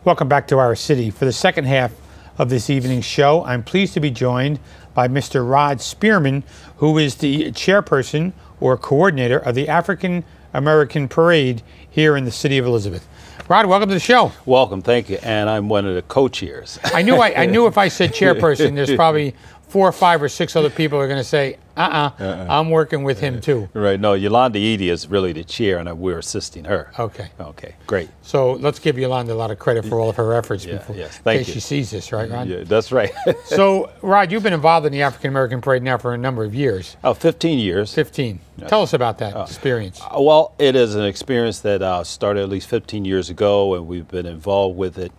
Welcome back to our city. For the second half of this evening's show, I'm pleased to be joined by Mr. Rod Spearman, who is the chairperson or coordinator of the African American Parade here in the city of Elizabeth. Rod, welcome to the show. Welcome, thank you. And I'm one of the co-chairs. I knew if I said chairperson, there's probably 4 or 5 or 6 other people are going to say, I'm working with him too. Right, no, Yolanda Edie is really the chair, and we're assisting her. Okay. Okay, great. So let's give Yolanda a lot of credit for all of her efforts Yes, in thank case you. she sees this, right, Rod? Yeah, that's right. So, Rod, you've been involved in the African American Parade now for a number of years. 15 years. 15. Tell us about that experience. Well, it is an experience that started at least 15 years ago, and we've been involved with it,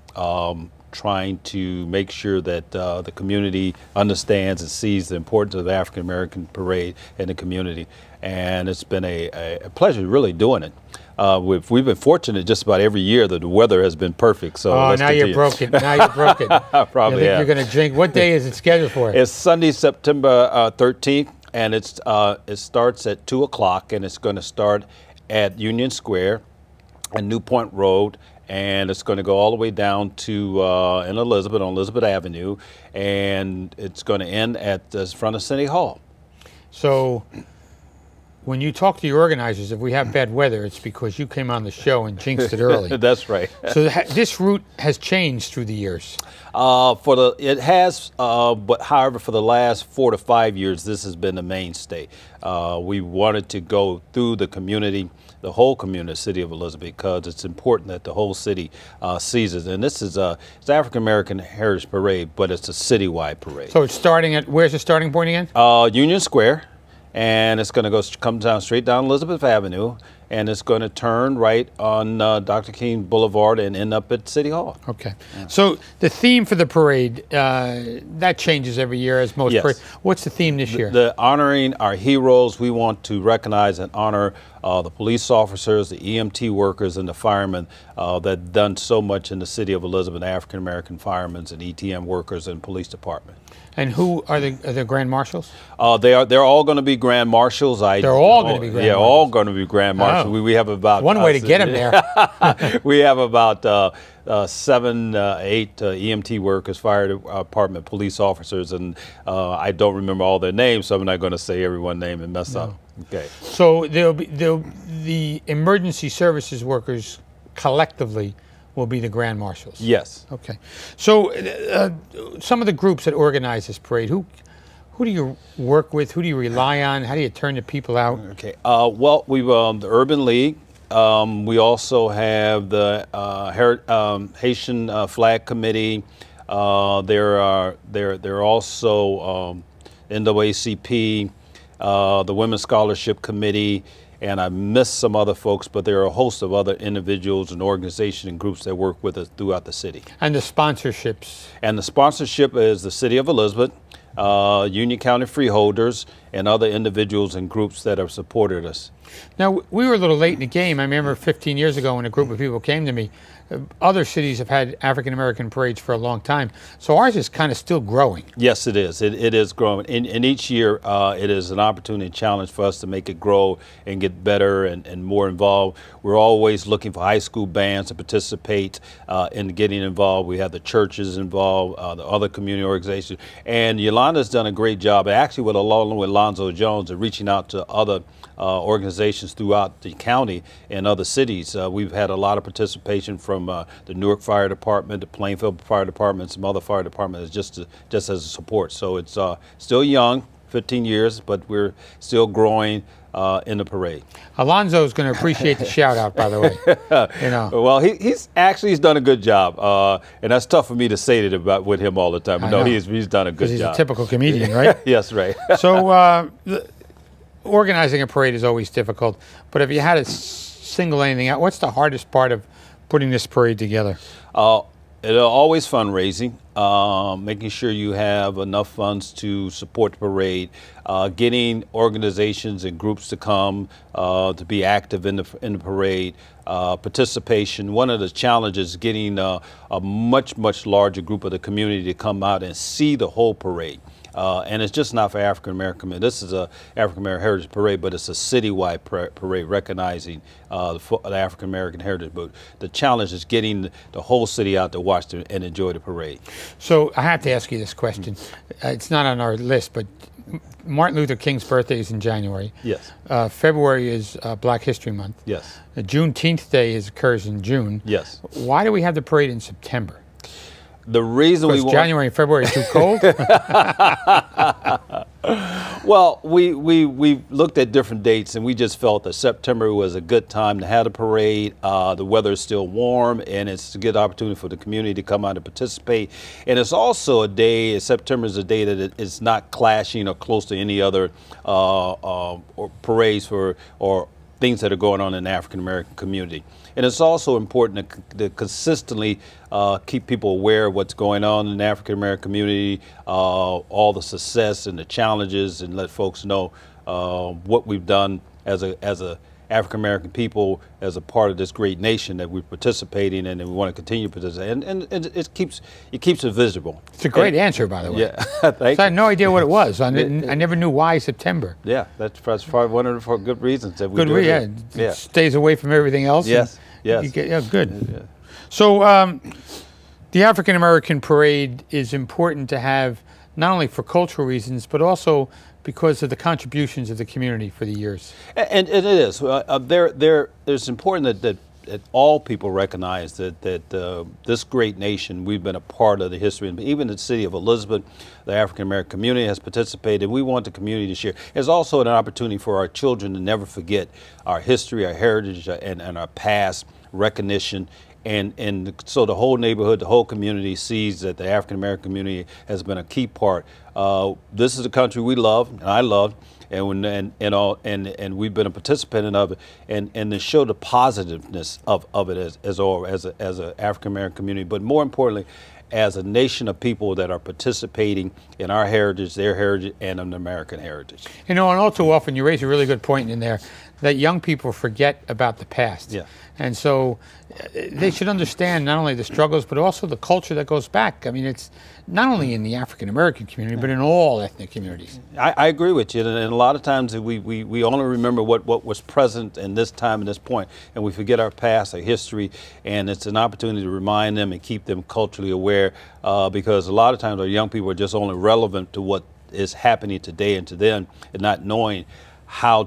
trying to make sure that the community understands and sees the importance of the African American Parade in the community. And it's been a pleasure really doing it. We've been fortunate just about every year that the weather has been perfect. So now you're broken. Now you're broken. Probably, you're going to jinx. What day is it scheduled for? It's Sunday, September 13th, and it starts at 2 o'clock, and it's going to start at Union Square and New Point Road, and it's going to go all the way down to in Elizabeth, on Elizabeth Avenue, and it's going to end at the front of City Hall. So when you talk to your organizers, if we have bad weather, it's because you came on the show and jinxed it early. That's right. So this route has changed through the years. It has, but however, for the last 4 to 5 years, this has been the mainstay. We wanted to go through the community, the whole community, city of Elizabeth, because it's important that the whole city sees it. And this is it's African American Heritage Parade, but it's a citywide parade. So it's starting at, where's the starting point again? Union Square. And it's going to come down straight down Elizabeth Avenue, and it's going to turn right on Dr. King Boulevard and end up at City Hall. Okay. Yeah. So the theme for the parade, that changes every year as most parades. What's the theme this year? The honoring our heroes. We want to recognize and honor the police officers, the EMT workers, and the firemen that have done so much in the city of Elizabeth, African American firemen and ETM workers and police department. And who are the Grand Marshals? They're all going to be Grand Marshals. They're all going to be Grand Marshals? Yeah, all going to be Grand Marshals. Oh. We have about... One way to get them there. We have about 7, 8 EMT workers, fire department, police officers, and I don't remember all their names, so I'm not going to say everyone's name and mess up. Okay. So the emergency services workers collectively will be the Grand Marshals? Yes. Okay. So some of the groups that organize this parade, who do you work with? Who do you rely on? How do you turn the people out? Okay. Well, we've the Urban League. We also have the Haitian Flag Committee. There are also NAACP, the Women's Scholarship Committee, and I missed some other folks, but there are a host of other individuals and organizations and groups that work with us throughout the city. And the sponsorships? And the sponsorship is the City of Elizabeth, Union County Freeholders, and other individuals and groups that have supported us. Now, we were a little late in the game. I remember 15 years ago when a group of people came to me. Other cities have had African American parades for a long time, so ours is kind of still growing. Yes, it is. It is growing. And each year it is an opportunity and challenge for us to make it grow and get better and more involved. We're always looking for high school bands to participate in getting involved. We have the churches involved, the other community organizations. And Yolanda's done a great job, actually along with Lonzo Jones, of reaching out to other organizations throughout the county and other cities. We've had a lot of participation from the Newark Fire Department, the Plainfield Fire Department, some other fire departments just as a support. So it's still young, 15 years, but we're still growing in the parade. Alonzo's going to appreciate the shout out, by the way. You know. Well, he's done a good job, and that's tough for me to say that about with him all the time. But no, he's done a good job. Because he's a typical comedian, right? Yes, right. So organizing a parade is always difficult, but if you had to single anything out, what's the hardest part of putting this parade together? It's always fundraising, making sure you have enough funds to support the parade, getting organizations and groups to come to be active in the parade, participation. One of the challenges is getting a much larger group of the community to come out and see the whole parade. And it's just not for African American. This is a African American Heritage Parade, but it's a citywide parade recognizing the African American heritage. But the challenge is getting the whole city out to watch and enjoy the parade. So I have to ask you this question. It's not on our list, but Martin Luther King's birthday is in January. Yes. February is Black History Month. Yes. Juneteenth Day occurs in June. Yes. Why do we have the parade in September? The reason we want January and February is too cold. Well, we looked at different dates, and we just felt that September was a good time to have a parade. The weather is still warm, and it's a good opportunity for the community to come out and participate. And it's also a day, September is a day that it's not clashing or close to any other or parades or things that are going on in the African American community. And it's also important to consistently keep people aware of what's going on in the African American community, all the success and the challenges, and let folks know what we've done as a African American people, as a part of this great nation that we're participating in, and we want to continue to participate. And it keeps it visible. It's a great answer, by the way. Yeah, thank so I had no idea what it was. I never knew why September. Yeah, that's probably one of the good reasons that we good do it. Yeah, it stays away from everything else. Yes, yes. Yeah, good. Yeah. So the African American Parade is important to have not only for cultural reasons, but also because of the contributions of the community for the years. And it is. It's important that all people recognize that this great nation, we've been a part of the history, and even the city of Elizabeth, the African American community has participated. We want the community to share. It's also an opportunity for our children to never forget our history, our heritage, and our past recognition. And so the whole neighborhood, the whole community sees that the African American community has been a key part. This is a country we love, and I love, and we've been a participant of it, and to show the positiveness of it as an African American community, but more importantly, as a nation of people that are participating in our heritage, their heritage, and an American heritage. You know, and all too often, you raise a really good point in there, that young people forget about the past. Yeah. And so they should understand not only the struggles, but also the culture that goes back. I mean, it's not only in the African American community, but in all ethnic communities. I agree with you, and a lot of times we only remember what was present in this time and this point, and we forget our past, our history, and it's an opportunity to remind them and keep them culturally aware, because a lot of times our young people are just only relevant to what is happening today and to them, and not knowing how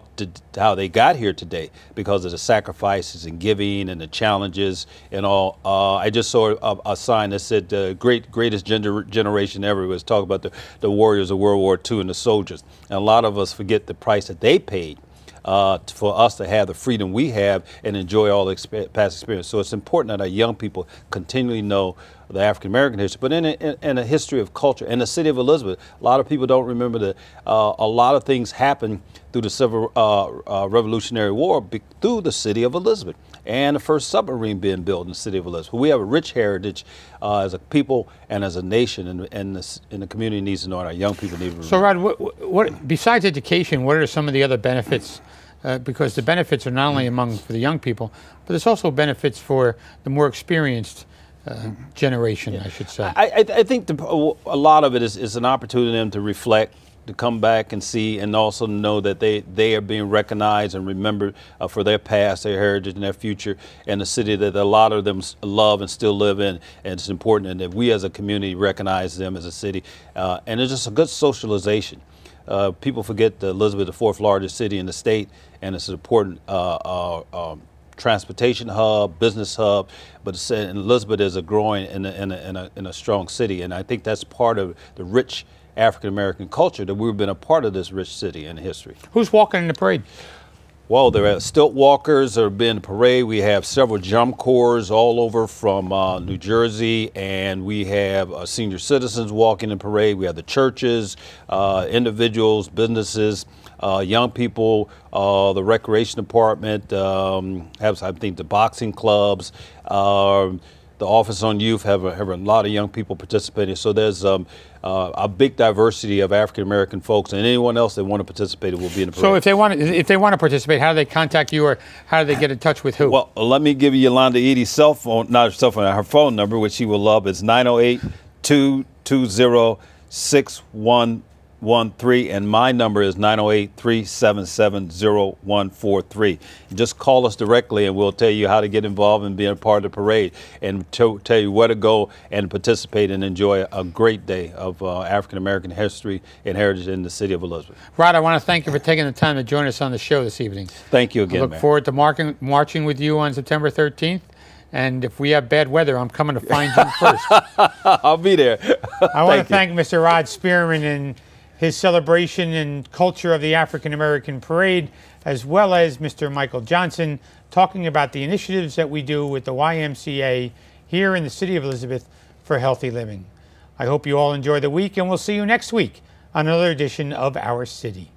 they got here today because of the sacrifices and giving and the challenges and all. I just saw a sign that said the greatest generation ever. It was talking about the warriors of World War II and the soldiers. And a lot of us forget the price that they paid for us to have the freedom we have and enjoy all the past experience. So it's important that our young people continually know the African American history, but in a history of culture. In the city of Elizabeth, a lot of people don't remember that a lot of things happened through the Civil Revolutionary War through the city of Elizabeth, and the first submarine being built in the city of Elizabeth. We have a rich heritage as a people and as a nation, and the community needs to know, and our young people need to remember. So, Rod, what besides education, what are some of the other benefits? Because the benefits are not only for the young people, but there's also benefits for the more experienced generation, I should say. I think a lot of it is an opportunity for them to reflect, to come back and see, and also know that they are being recognized and remembered for their past, their heritage, and their future, and the city that a lot of them love and still live in. And it's important that we as a community recognize them as a city. And it's just a good socialization. People forget that Elizabeth is the fourth largest city in the state, and it's an important transportation hub, business hub, but Elizabeth is a growing in a strong city, and I think that's part of the rich African American culture, that we've been a part of this rich city in history. Who's walking in the parade? Well, there are stilt walkers that have been in the parade. We have several Jump Corps all over from New Jersey, and we have senior citizens walking in the parade. We have the churches, individuals, businesses, young people, the recreation department, have, I think, the boxing clubs, the Office on Youth have a lot of young people participating. So there's a big diversity of African American folks, and anyone else that want to participate will be in the parade. So if they want to participate, how do they contact you, or how do they get in touch with who? Well, let me give you Yolanda Edie's cell phone, not her cell phone, her phone number, which she will love. It's 908-220-61 and my number is 908-377-0143. Just call us directly and we'll tell you how to get involved and be a part of the parade and tell you where to go and participate and enjoy a great day of African American history and heritage in the city of Elizabeth. Rod, I want to thank you for taking the time to join us on the show this evening. Thank you again, I look Mayor. forward to marching with you on September 13th. And if we have bad weather, I'm coming to find you first. I'll be there. I want to thank Mr. Rod Spearman and his celebration and culture of the African American Parade, as well as Mr. Michael Johnson talking about the initiatives that we do with the YMCA here in the city of Elizabeth for healthy living. I hope you all enjoy the week, and we'll see you next week on another edition of Our City.